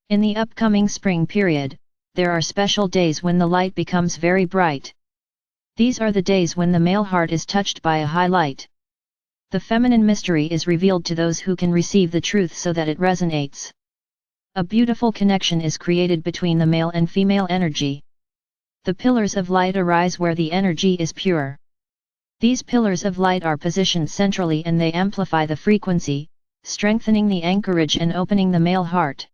In the upcoming spring period, there are special days when the light becomes very bright. These are the days when the male heart is touched by a high light. The feminine mystery is revealed to those who can receive the truth so that it resonates. A beautiful connection is created between the male and female energy. The pillars of light arise where the energy is pure. These pillars of light are positioned centrally and they amplify the frequency, strengthening the anchorage and opening the male heart.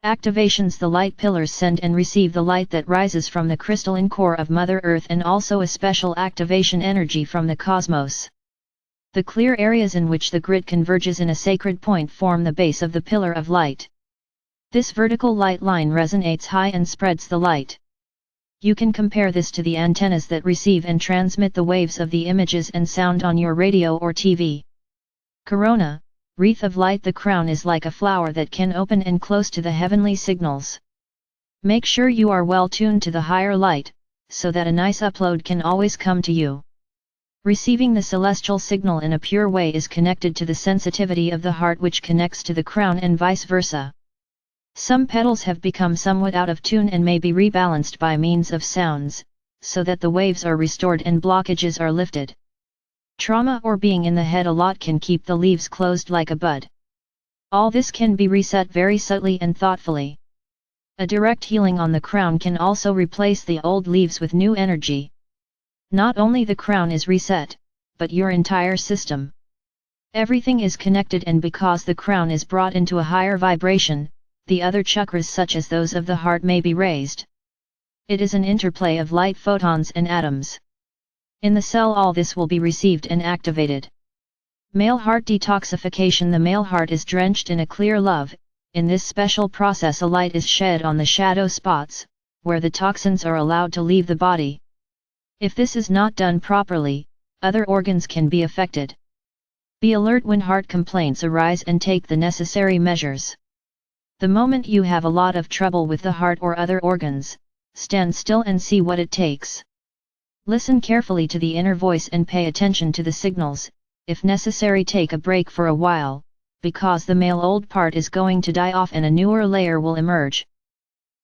Activations: the light pillars send and receive the light that rises from the crystalline core of Mother Earth and also a special activation energy from the cosmos. The clear areas in which the grid converges in a sacred point form the base of the pillar of light. This vertical light line resonates high and spreads the light. You can compare this to the antennas that receive and transmit the waves of the images and sound on your radio or TV. Corona, wreath of light: the crown is like a flower that can open and close to the heavenly signals. Make sure you are well tuned to the higher light, so that a nice upload can always come to you. Receiving the celestial signal in a pure way is connected to the sensitivity of the heart, which connects to the crown and vice versa. Some petals have become somewhat out of tune and may be rebalanced by means of sounds, so that the waves are restored and blockages are lifted. Trauma or being in the head a lot can keep the leaves closed like a bud. All this can be reset very subtly and thoughtfully. A direct healing on the crown can also replace the old leaves with new energy. Not only the crown is reset, but your entire system. Everything is connected, and because the crown is brought into a higher vibration, the other chakras such as those of the heart may be raised. It is an interplay of light photons and atoms. In the cell all this will be received and activated. Male heart detoxification: the male heart is drenched in a clear love. In this special process a light is shed on the shadow spots, where the toxins are allowed to leave the body. If this is not done properly, other organs can be affected. Be alert when heart complaints arise and take the necessary measures. The moment you have a lot of trouble with the heart or other organs, stand still and see what it takes. Listen carefully to the inner voice and pay attention to the signals. If necessary, take a break for a while, because the male old part is going to die off and a newer layer will emerge.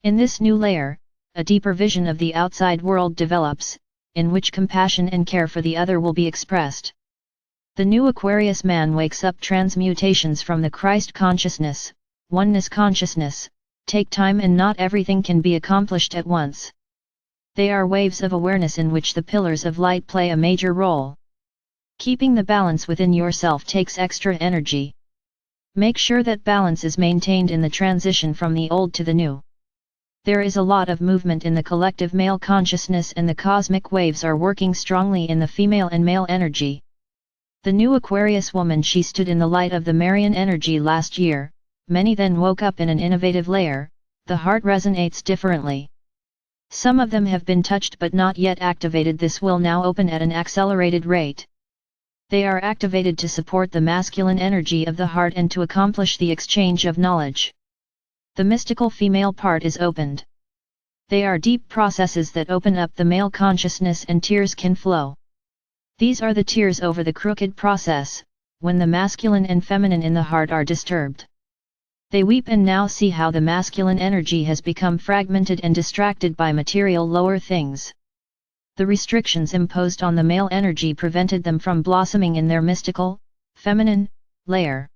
In this new layer, a deeper vision of the outside world develops, in which compassion and care for the other will be expressed. The new Aquarius man wakes up. Transmutations from the Christ consciousness, oneness consciousness, take time and not everything can be accomplished at once. They are waves of awareness in which the pillars of light play a major role. Keeping the balance within yourself takes extra energy. Make sure that balance is maintained in the transition from the old to the new. There is a lot of movement in the collective male consciousness, and the cosmic waves are working strongly in the female and male energy. The new Aquarius woman, she stood in the light of the Marian energy last year. Many then woke up in an innovative layer. The heart resonates differently. Some of them have been touched but not yet activated. This will now open at an accelerated rate. They are activated to support the masculine energy of the heart and to accomplish the exchange of knowledge. The mystical female part is opened. They are deep processes that open up the male consciousness, and tears can flow. These are the tears over the crooked process, when the masculine and feminine in the heart are disturbed. They weep and now see how the masculine energy has become fragmented and distracted by material lower things. The restrictions imposed on the male energy prevented them from blossoming in their mystical, feminine, layer.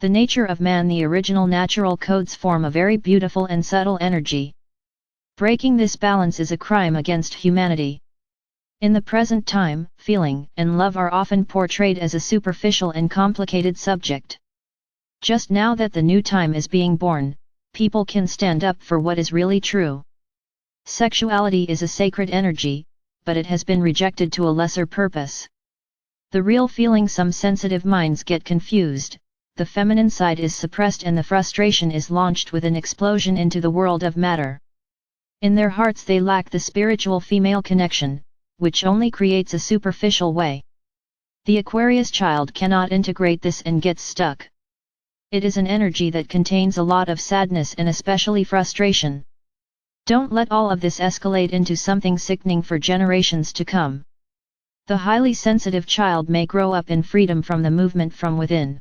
The nature of man, the original natural codes form a very beautiful and subtle energy. Breaking this balance is a crime against humanity. In the present time, feeling and love are often portrayed as a superficial and complicated subject. Just now that the new time is being born, people can stand up for what is really true. Sexuality is a sacred energy, but it has been rejected to a lesser purpose. The real feeling: some sensitive minds get confused. The feminine side is suppressed and the frustration is launched with an explosion into the world of matter. In their hearts they lack the spiritual female connection, which only creates a superficial way. The Aquarius child cannot integrate this and gets stuck. It is an energy that contains a lot of sadness and especially frustration. Don't let all of this escalate into something sickening for generations to come. The highly sensitive child may grow up in freedom from the movement from within.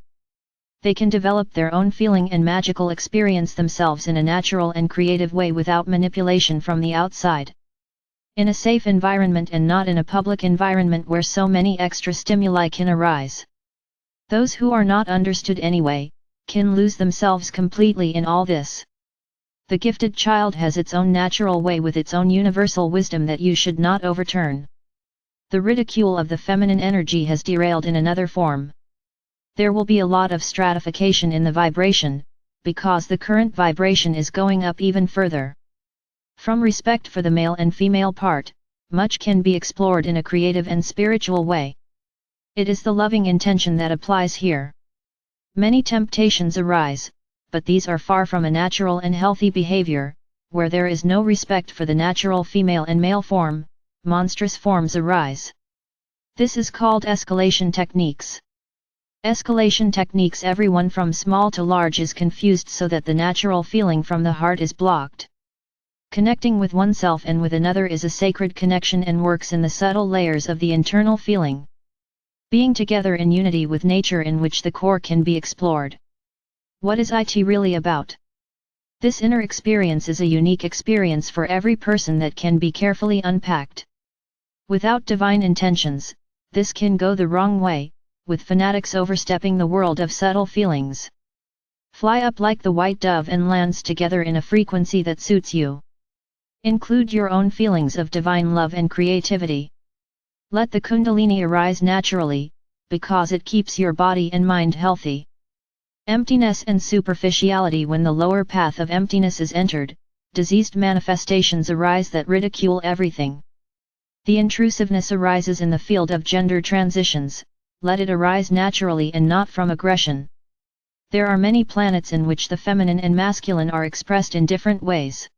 They can develop their own feeling and magical experience themselves in a natural and creative way without manipulation from the outside. In a safe environment and not in a public environment where so many extra stimuli can arise. Those who are not understood anyway, can lose themselves completely in all this. The gifted child has its own natural way with its own universal wisdom that you should not overturn. The ridicule of the feminine energy has derailed in another form. There will be a lot of stratification in the vibration, because the current vibration is going up even further. From respect for the male and female part, much can be explored in a creative and spiritual way. It is the loving intention that applies here. Many temptations arise, but these are far from a natural and healthy behavior. Where there is no respect for the natural female and male form, monstrous forms arise. This is called escalation techniques. Escalation techniques, everyone from small to large is confused so that the natural feeling from the heart is blocked. Connecting with oneself and with another is a sacred connection and works in the subtle layers of the internal feeling. Being together in unity with nature in which the core can be explored. What is it really about? This inner experience is a unique experience for every person that can be carefully unpacked. Without divine intentions, this can go the wrong way, with fanatics overstepping the world of subtle feelings. Fly up like the white dove and lands together in a frequency that suits you. Include your own feelings of divine love and creativity. Let the Kundalini arise naturally, because it keeps your body and mind healthy. Emptiness and superficiality. When the lower path of emptiness is entered, diseased manifestations arise that ridicule everything. The intrusiveness arises in the field of gender transitions. Let it arise naturally and not from aggression. There are many planets in which the feminine and masculine are expressed in different ways.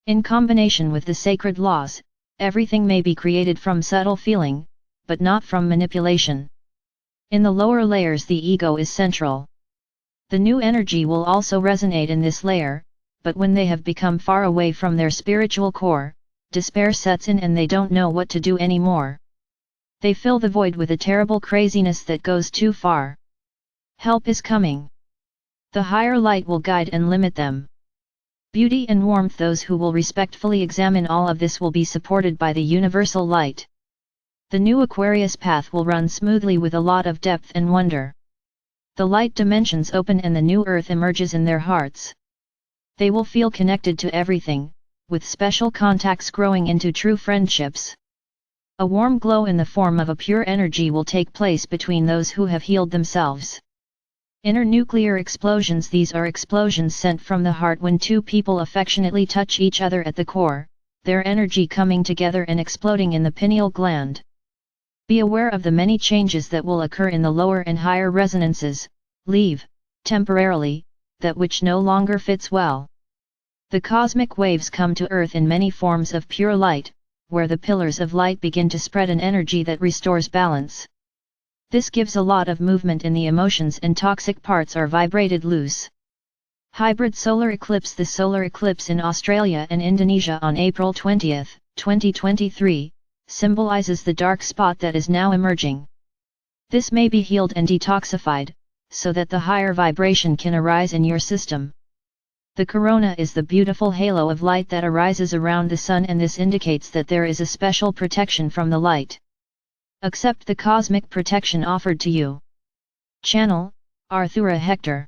In combination with the sacred laws, everything may be created from subtle feeling, but not from manipulation. In the lower layers the ego is central. The new energy will also resonate in this layer, but when they have become far away from their spiritual core, despair sets in and they don't know what to do anymore. They fill the void with a terrible craziness that goes too far. Help is coming. The higher light will guide and limit them. Beauty and warmth. Those who will respectfully examine all of this will be supported by the universal light. The new Aquarius path will run smoothly with a lot of depth and wonder. The light dimensions open and the new earth emerges in their hearts. They will feel connected to everything, with special contacts growing into true friendships. A warm glow in the form of a pure energy will take place between those who have healed themselves. Inner nuclear explosions. These are explosions sent from the heart when two people affectionately touch each other at the core, their energy coming together and exploding in the pineal gland. Be aware of the many changes that will occur in the lower and higher resonances. Leave, temporarily, that which no longer fits well. The cosmic waves come to earth in many forms of pure light, where the pillars of light begin to spread an energy that restores balance. This gives a lot of movement in the emotions and toxic parts are vibrated loose. Hybrid solar eclipse. The solar eclipse in Australia and Indonesia on April 20, 2023, symbolizes the dark spot that is now emerging. This may be healed and detoxified, so that the higher vibration can arise in your system. The corona is the beautiful halo of light that arises around the sun, and this indicates that there is a special protection from the light. Accept the cosmic protection offered to you. Channel, Arthura Hector.